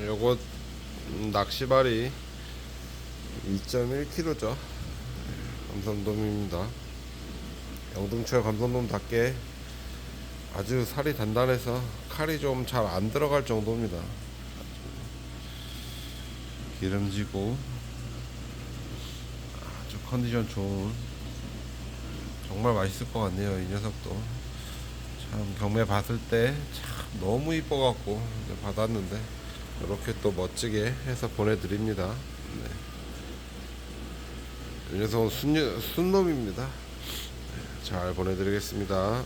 요거 낚시발이 2.1kg죠. 감성돔입니다. 영등초의 감성돔답게 아주 살이 단단해서 칼이 좀 잘 안 들어갈 정도입니다. 기름지고 아주 컨디션 좋은, 정말 맛있을 것 같네요. 이 녀석도 참 경매 봤을 때 참 너무 이뻐 갖고 받았는데 이렇게 또 멋지게 해서 보내드립니다. 네. 이 녀석은 순놈입니다. 잘 보내드리겠습니다.